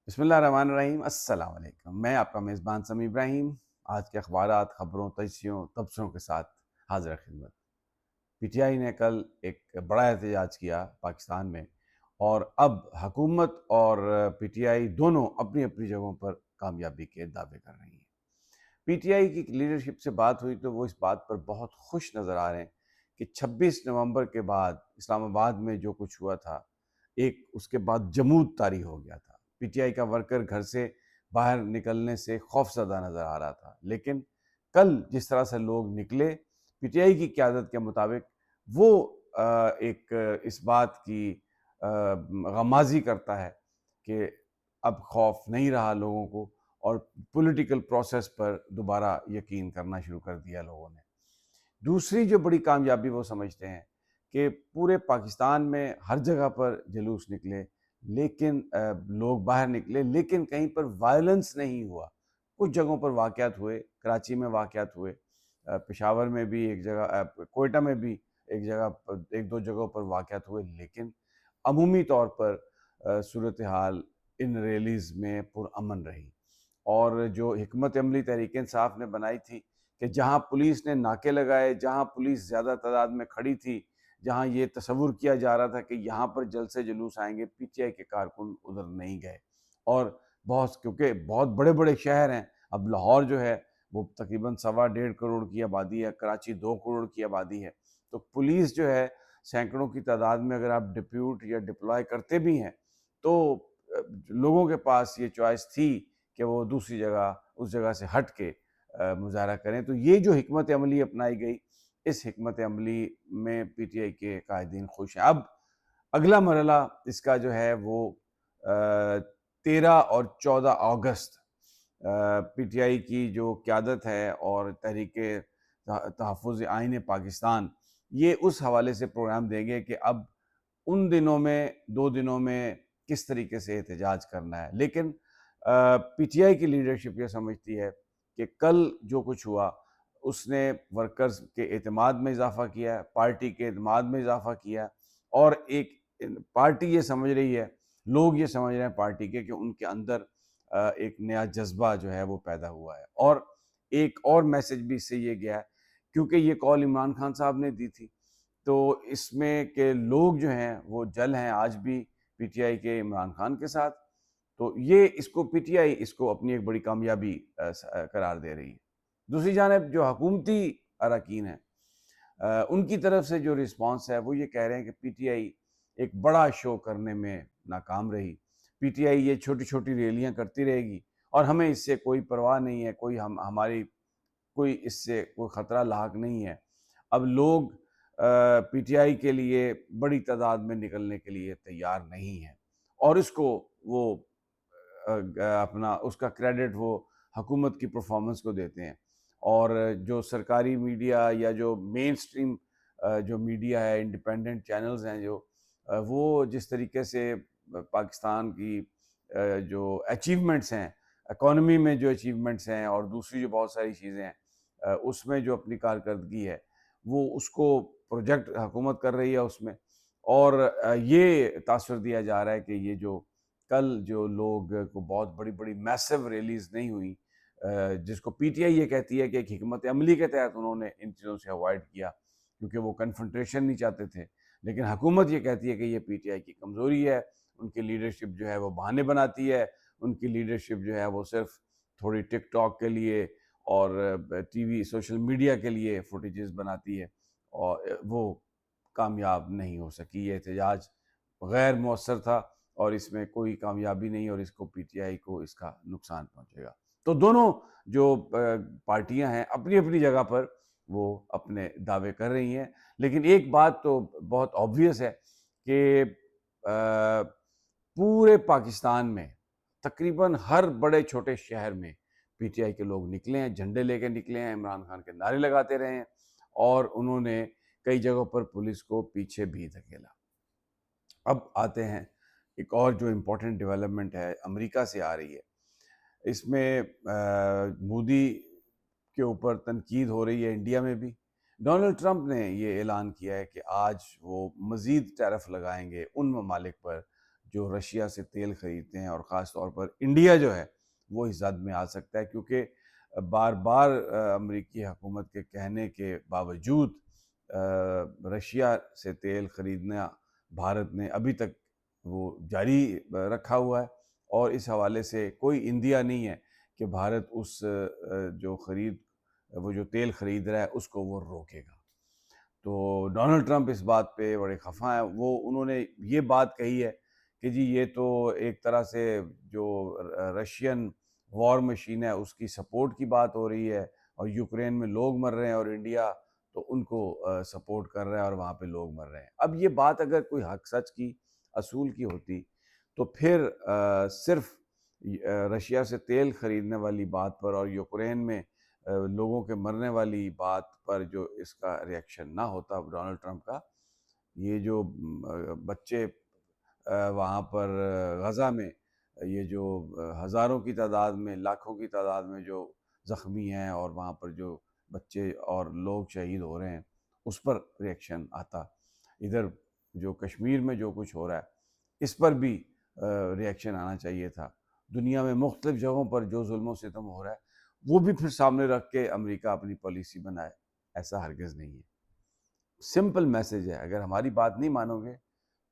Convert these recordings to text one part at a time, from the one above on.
بسم اللہ الرحمن الرحیم۔ السلام علیکم، میں آپ کا میزبان سمیع ابراہیم آج کے اخبارات، خبروں، تجزیوں، تبصروں کے ساتھ حاضر خدمت۔ پی ٹی آئی نے کل ایک بڑا احتجاج کیا پاکستان میں، اور اب حکومت اور پی ٹی آئی دونوں اپنی اپنی جگہوں پر کامیابی کے دعوے کر رہی ہیں۔ پی ٹی آئی کی لیڈرشپ سے بات ہوئی تو وہ اس بات پر بہت خوش نظر آ رہے ہیں کہ 26 نومبر کے بعد اسلام آباد میں جو کچھ ہوا تھا، ایک اس کے بعد جمود طاری ہو گیا تھا۔ پی ٹی آئی کا ورکر گھر سے باہر نکلنے سے خوف زدہ نظر آ رہا تھا، لیکن کل جس طرح سے لوگ نکلے پی ٹی آئی کی قیادت کے مطابق، وہ ایک اس بات کی غمازی کرتا ہے کہ اب خوف نہیں رہا لوگوں کو، اور پولیٹیکل پروسیس پر دوبارہ یقین کرنا شروع کر دیا لوگوں نے۔ دوسری جو بڑی کامیابی وہ سمجھتے ہیں کہ پورے پاکستان میں ہر جگہ پر جلوس نکلے، لیکن لوگ باہر نکلے، لیکن کہیں پر وائلنس نہیں ہوا۔ کچھ جگہوں پر واقعات ہوئے، کراچی میں واقعات ہوئے، پشاور میں بھی ایک جگہ، کوئٹہ میں بھی ایک دو جگہوں پر واقعات ہوئے، لیکن عمومی طور پر صورتحال ان ریلیز میں پرامن رہی۔ اور جو حکمت عملی تحریک انصاف نے بنائی تھی کہ جہاں پولیس نے ناکے لگائے، جہاں پولیس زیادہ تعداد میں کھڑی تھی، جہاں یہ تصور کیا جا رہا تھا کہ یہاں پر جلسے جلوس آئیں گے، پی ٹی آئی کے کارکن ادھر نہیں گئے۔ اور کیونکہ بہت بڑے بڑے شہر ہیں، اب لاہور جو ہے وہ تقریباً 1.25 کروڑ کی آبادی ہے، کراچی 2 کروڑ کی آبادی ہے، تو پولیس جو ہے سینکڑوں کی تعداد میں اگر آپ ڈپیوٹ یا ڈپلوائے کرتے بھی ہیں تو لوگوں کے پاس یہ چوائس تھی کہ وہ دوسری جگہ، اس جگہ سے ہٹ کے مظاہرہ کریں۔ تو یہ جو حکمت عملی اپنائی گئی، اس حکمت عملی میں پی ٹی آئی کے قائدین خوش ہیں۔ اب اگلا مرحلہ اس کا جو ہے وہ 13 اور 14 اگست پی ٹی آئی کی جو قیادت ہے اور تحریک تحفظ آئین پاکستان، یہ اس حوالے سے پروگرام دیں گے کہ اب ان دنوں میں، 2 دنوں میں کس طریقے سے احتجاج کرنا ہے۔ لیکن پی ٹی آئی کی لیڈرشپ یہ سمجھتی ہے کہ کل جو کچھ ہوا اس نے ورکرز کے اعتماد میں اضافہ کیا ہے، پارٹی کے اعتماد میں اضافہ کیا ہے، اور ایک پارٹی یہ سمجھ رہی ہے، لوگ یہ سمجھ رہے ہیں پارٹی کے، کہ ان کے اندر ایک نیا جذبہ جو ہے وہ پیدا ہوا ہے۔ اور ایک اور میسج بھی اس سے یہ گیا ہے، کیونکہ یہ کال عمران خان صاحب نے دی تھی، تو اس میں کہ لوگ جو ہیں وہ جل ہیں آج بھی پی ٹی آئی کے عمران خان کے ساتھ، تو یہ اس کو پی ٹی آئی اس کو اپنی ایک بڑی کامیابی قرار دے رہی ہے۔ دوسری جانب جو حکومتی اراکین ہیں، ان کی طرف سے جو رسپانس ہے وہ یہ کہہ رہے ہیں کہ پی ٹی آئی ایک بڑا شو کرنے میں ناکام رہی، پی ٹی آئی یہ چھوٹی چھوٹی ریلیاں کرتی رہے گی، اور ہمیں اس سے کوئی پرواہ نہیں ہے، ہماری کوئی اس سے کوئی خطرہ لاحق نہیں ہے۔ اب لوگ پی ٹی آئی کے لیے بڑی تعداد میں نکلنے کے لیے تیار نہیں ہیں، اور اس کو وہ اپنا اس کا کریڈٹ وہ حکومت کی پرفارمنس کو دیتے ہیں۔ اور جو سرکاری میڈیا یا جو مین سٹریم جو میڈیا ہے، انڈیپینڈنٹ چینلز ہیں، جو وہ جس طریقے سے پاکستان کی جو اچیومنٹس ہیں، اکانومی میں جو اچیومنٹس ہیں اور دوسری جو بہت ساری چیزیں ہیں، اس میں جو اپنی کارکردگی ہے وہ اس کو پروجیکٹ حکومت کر رہی ہے اس میں۔ اور یہ تاثر دیا جا رہا ہے کہ یہ جو کل جو لوگ کو بہت بڑی بڑی میسو ریلیز نہیں ہوئی، جس کو پی ٹی آئی یہ کہتی ہے کہ ایک حکمت عملی کے تحت انہوں نے ان چیزوں سے اوائڈ کیا کیونکہ وہ کنفرنٹریشن نہیں چاہتے تھے، لیکن حکومت یہ کہتی ہے کہ یہ پی ٹی آئی کی کمزوری ہے، ان کی لیڈرشپ جو ہے وہ بہانے بناتی ہے، ان کی لیڈرشپ جو ہے وہ صرف تھوڑی ٹک ٹاک کے لیے اور ٹی وی سوشل میڈیا کے لیے فوٹیجز بناتی ہے، اور وہ کامیاب نہیں ہو سکی۔ یہ احتجاج غیر مؤثر تھا اور اس میں کوئی کامیابی نہیں، اور اس کو پی ٹی آئی کو اس کا نقصان پہنچے گا۔ تو دونوں جو پارٹیاں ہیں اپنی اپنی جگہ پر وہ اپنے دعوے کر رہی ہیں، لیکن ایک بات تو بہت آبویس ہے کہ پورے پاکستان میں تقریباً ہر بڑے چھوٹے شہر میں پی ٹی آئی کے لوگ نکلے ہیں، جھنڈے لے کے نکلے ہیں، عمران خان کے نعرے لگاتے رہے ہیں، اور انہوں نے کئی جگہوں پر پولیس کو پیچھے بھی دھکیلا۔ اب آتے ہیں ایک اور جو امپورٹنٹ ڈیولپمنٹ ہے، امریکہ سے آ رہی ہے۔ اس میں مودی کے اوپر تنقید ہو رہی ہے انڈیا میں بھی۔ ڈونلڈ ٹرمپ نے یہ اعلان کیا ہے کہ آج وہ مزید ٹیرف لگائیں گے ان ممالک پر جو رشیا سے تیل خریدتے ہیں، اور خاص طور پر انڈیا جو ہے وہ اس زد میں آ سکتا ہے، کیونکہ بار بار امریکی حکومت کے کہنے کے باوجود رشیا سے تیل خریدنا بھارت نے ابھی تک وہ جاری رکھا ہوا ہے، اور اس حوالے سے کوئی اندیا نہیں ہے کہ بھارت اس وہ جو تیل خرید رہا ہے اس کو وہ روکے گا۔ تو ڈونلڈ ٹرمپ اس بات پہ بڑے خفا ہیں، انہوں نے یہ بات کہی ہے کہ جی یہ تو ایک طرح سے جو رشین وار مشین ہے اس کی سپورٹ کی بات ہو رہی ہے، اور یوکرین میں لوگ مر رہے ہیں، اور انڈیا تو ان کو سپورٹ کر رہا ہے اور وہاں پہ لوگ مر رہے ہیں۔ اب یہ بات اگر کوئی حق سچ کی، اصول کی ہوتی تو پھر صرف رشیا سے تیل خریدنے والی بات پر اور یوکرین میں لوگوں کے مرنے والی بات پر جو اس کا ریئیکشن نہ ہوتا ڈونلڈ ٹرمپ کا، یہ جو بچے وہاں پر غزہ میں یہ جو ہزاروں کی تعداد میں، لاکھوں کی تعداد میں جو زخمی ہیں، اور وہاں پر جو بچے اور لوگ شہید ہو رہے ہیں، اس پر ریئیکشن آتا۔ ادھر جو کشمیر میں جو کچھ ہو رہا ہے اس پر بھی ریئیکشن آنا چاہیے تھا۔ دنیا میں مختلف جگہوں پر جو ظلم و ستم ہو رہا ہے وہ بھی پھر سامنے رکھ کے امریکہ اپنی پالیسی بنائے، ایسا ہرگز نہیں ہے۔ سمپل میسج ہے، اگر ہماری بات نہیں مانو گے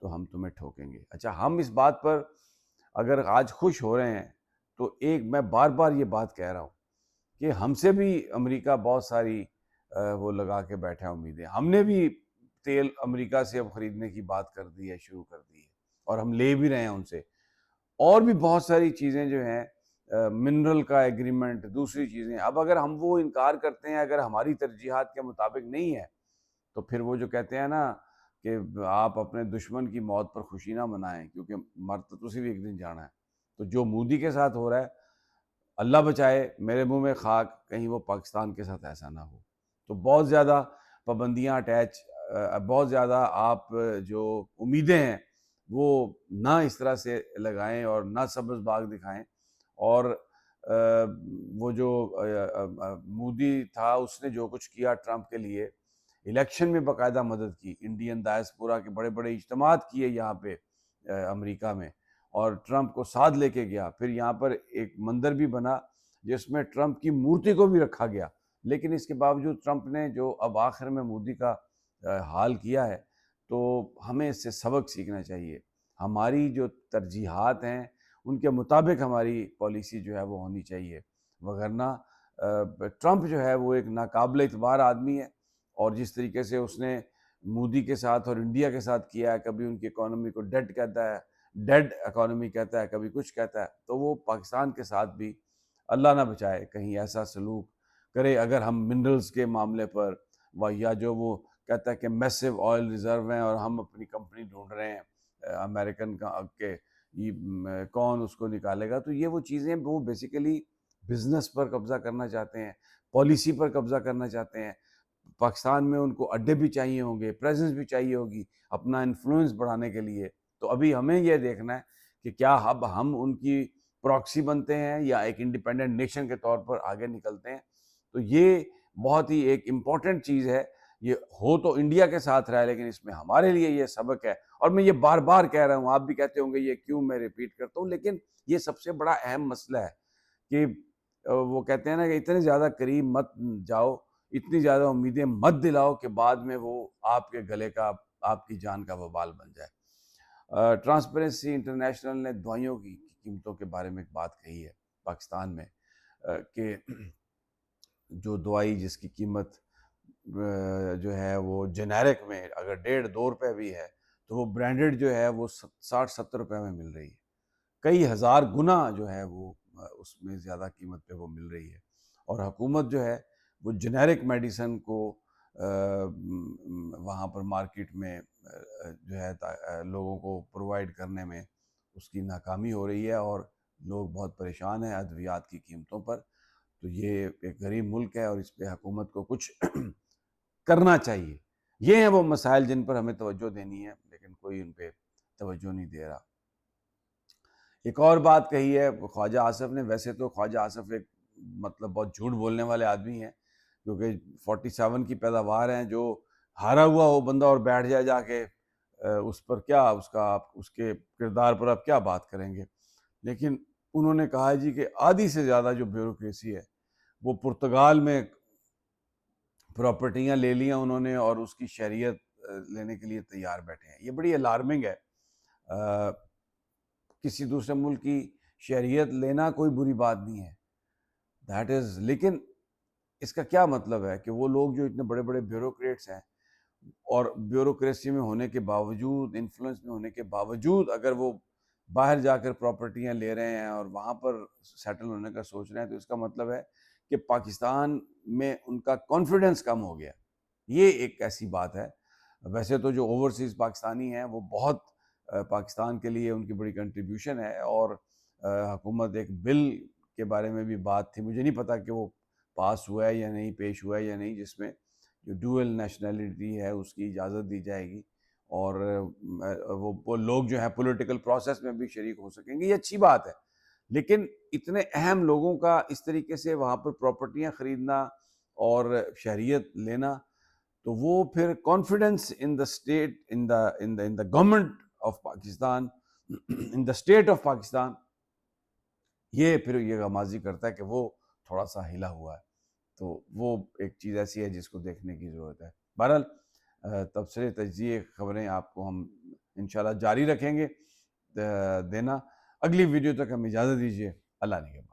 تو ہم تمہیں ٹھوکیں گے۔ اچھا، ہم اس بات پر اگر آج خوش ہو رہے ہیں تو ایک میں بار بار یہ بات کہہ رہا ہوں کہ ہم سے بھی امریکہ بہت ساری وہ لگا کے بیٹھا امیدیں، ہم نے بھی تیل امریکہ سے اب خریدنے کی بات کر دی ہے، شروع کر دی ہے، اور ہم لے بھی رہے ہیں ان سے، اور بھی بہت ساری چیزیں جو ہیں، منرل کا ایگریمنٹ، دوسری چیزیں۔ اب اگر ہم وہ انکار کرتے ہیں، اگر ہماری ترجیحات کے مطابق نہیں ہے، تو پھر وہ جو کہتے ہیں نا کہ آپ اپنے دشمن کی موت پر خوشی نہ منائیں، کیونکہ مر تو تسی بھی ایک دن جانا ہے۔ تو جو مودی کے ساتھ ہو رہا ہے، اللہ بچائے، میرے منہ میں خاک، کہیں وہ پاکستان کے ساتھ ایسا نہ ہو۔ تو بہت زیادہ پابندیاں بہت زیادہ آپ جو امیدیں ہیں وہ نہ اس طرح سے لگائیں اور نہ سبز باغ دکھائیں۔ اور وہ جو مودی تھا، اس نے جو کچھ کیا ٹرمپ کے لیے، الیکشن میں باقاعدہ مدد کی، انڈین ڈائسپورا کے بڑے بڑے اجتماعات کیے یہاں پہ امریکہ میں، اور ٹرمپ کو ساتھ لے کے گیا۔ پھر یہاں پر ایک مندر بھی بنا جس میں ٹرمپ کی مورتی کو بھی رکھا گیا، لیکن اس کے باوجود ٹرمپ نے جو اب آخر میں مودی کا حال کیا ہے، تو ہمیں اس سے سبق سیکھنا چاہیے۔ ہماری جو ترجیحات ہیں ان کے مطابق ہماری پالیسی جو ہے وہ ہونی چاہیے، وگرنہ ٹرمپ جو ہے وہ ایک ناقابل اعتبار آدمی ہے، اور جس طریقے سے اس نے مودی کے ساتھ اور انڈیا کے ساتھ کیا ہے، کبھی ان کی اکانومی کو ڈیڈ کہتا ہے، ڈیڈ اکانومی کہتا ہے، کبھی کچھ کہتا ہے، تو وہ پاکستان کے ساتھ بھی اللہ نہ بچائے کہیں ایسا سلوک کرے۔ اگر ہم منرلز کے معاملے پر یا جو وہ کہتا ہے کہ میسو آئل ریزرو ہیں اور ہم اپنی کمپنی ڈھونڈ رہے ہیں امریکن کا کہ کون اس کو نکالے گا، تو یہ وہ چیزیں وہ بیسیکلی بزنس پر قبضہ کرنا چاہتے ہیں، پالیسی پر قبضہ کرنا چاہتے ہیں۔ پاکستان میں ان کو اڈے بھی چاہیے ہوں گے، پریزنس بھی چاہیے ہوگی اپنا انفلوئنس بڑھانے کے لیے۔ تو ابھی ہمیں یہ دیکھنا ہے کہ کیا اب ہم ان کی پراکسی بنتے ہیں یا ایک انڈیپینڈنٹ نیشن کے طور پر آگے نکلتے ہیں۔ تو یہ بہت ہی ایک امپورٹنٹ چیز ہے۔ یہ ہو تو انڈیا کے ساتھ رہا ہے، لیکن اس میں ہمارے لیے یہ سبق ہے، اور میں یہ بار بار کہہ رہا ہوں، آپ بھی کہتے ہوں گے یہ کیوں میں ریپیٹ کرتا ہوں، لیکن یہ سب سے بڑا اہم مسئلہ ہے کہ وہ کہتے ہیں نا کہ اتنے زیادہ قریب مت جاؤ، اتنی زیادہ امیدیں مت دلاؤ کہ بعد میں وہ آپ کے گلے کا، آپ کی جان کا وبال بن جائے۔ ٹرانسپیرنسی انٹرنیشنل نے دوائیوں کی قیمتوں کے بارے میں ایک بات کہی ہے پاکستان میں، کہ جو دوائی جس کی قیمت جو ہے وہ جنیرک میں اگر 1.5-2 روپے بھی ہے، تو وہ برانڈڈ جو ہے وہ 60-70 روپے میں مل رہی ہے، کئی ہزار گنا جو ہے وہ اس میں زیادہ قیمت پہ وہ مل رہی ہے۔ اور حکومت جو ہے وہ جنیرک میڈیسن کو وہاں پر مارکیٹ میں جو ہے لوگوں کو پرووائڈ کرنے میں اس کی ناکامی ہو رہی ہے، اور لوگ بہت پریشان ہیں ادویات کی قیمتوں پر۔ تو یہ ایک غریب ملک ہے اور اس پہ حکومت کو کچھ کرنا چاہیے۔ یہ ہیں وہ مسائل جن پر ہمیں توجہ دینی ہے، لیکن کوئی ان پہ توجہ نہیں دے رہا۔ ایک اور بات کہی ہے خواجہ آصف نے، ویسے تو خواجہ آصف ایک مطلب بہت جھوٹ بولنے والے آدمی ہیں، کیونکہ 47 کی پیداوار ہیں، جو ہارا ہوا ہو بندہ اور بیٹھ جائے جا کے اس پر کیا اس کے کردار پر آپ کیا بات کریں گے، لیکن انہوں نے کہا جی کہ آدھی سے زیادہ جو بیوروکریسی ہے وہ پرتگال میں پراپرٹیاں لے لیا انہوں نے اور اس کی شہریت لینے کے لیے تیار بیٹھے ہیں۔ یہ بڑی الارمنگ ہے۔ کسی دوسرے ملک کی شہریت لینا کوئی بری بات نہیں ہے، دیٹ از، لیکن اس کا کیا مطلب ہے کہ وہ لوگ جو اتنے بڑے بڑے بیوروکریٹس ہیں اور بیوروکریسی میں ہونے کے باوجود، انفلوئنس میں ہونے کے باوجود، اگر وہ باہر جا کر پراپرٹیاں لے رہے ہیں اور وہاں پر سیٹل ہونے کا سوچ رہے ہیں، تو اس کا مطلب ہے کہ پاکستان میں ان کا کانفیڈنس کم ہو گیا۔ یہ ایک ایسی بات ہے۔ ویسے تو جو اوورسیز پاکستانی ہیں وہ بہت پاکستان کے لیے ان کی بڑی کنٹریبیوشن ہے، اور حکومت ایک بل کے بارے میں بھی بات تھی، مجھے نہیں پتا کہ وہ پاس ہوا ہے یا نہیں، پیش ہوا ہے یا نہیں، جس میں جو ڈوئل نیشنلٹی ہے اس کی اجازت دی جائے گی اور وہ لوگ جو ہیں پولیٹیکل پروسیس میں بھی شریک ہو سکیں گے۔ یہ اچھی بات ہے، لیکن اتنے اہم لوگوں کا اس طریقے سے وہاں پر پراپرٹیاں خریدنا اور شہریت لینا، تو وہ پھر confidence in the state, in the government of Pakistan, in the state of Pakistan, یہ پھر یہ غمازی کرتا ہے کہ وہ تھوڑا سا ہلا ہوا ہے۔ تو وہ ایک چیز ایسی ہے جس کو دیکھنے کی ضرورت ہے۔ بہرحال تبصرے، تجزیے، خبریں آپ کو ہم انشاءاللہ جاری رکھیں گے دینا۔ اگلی ویڈیو تک ہم اجازت دیجیے۔ اللہ نگہبان۔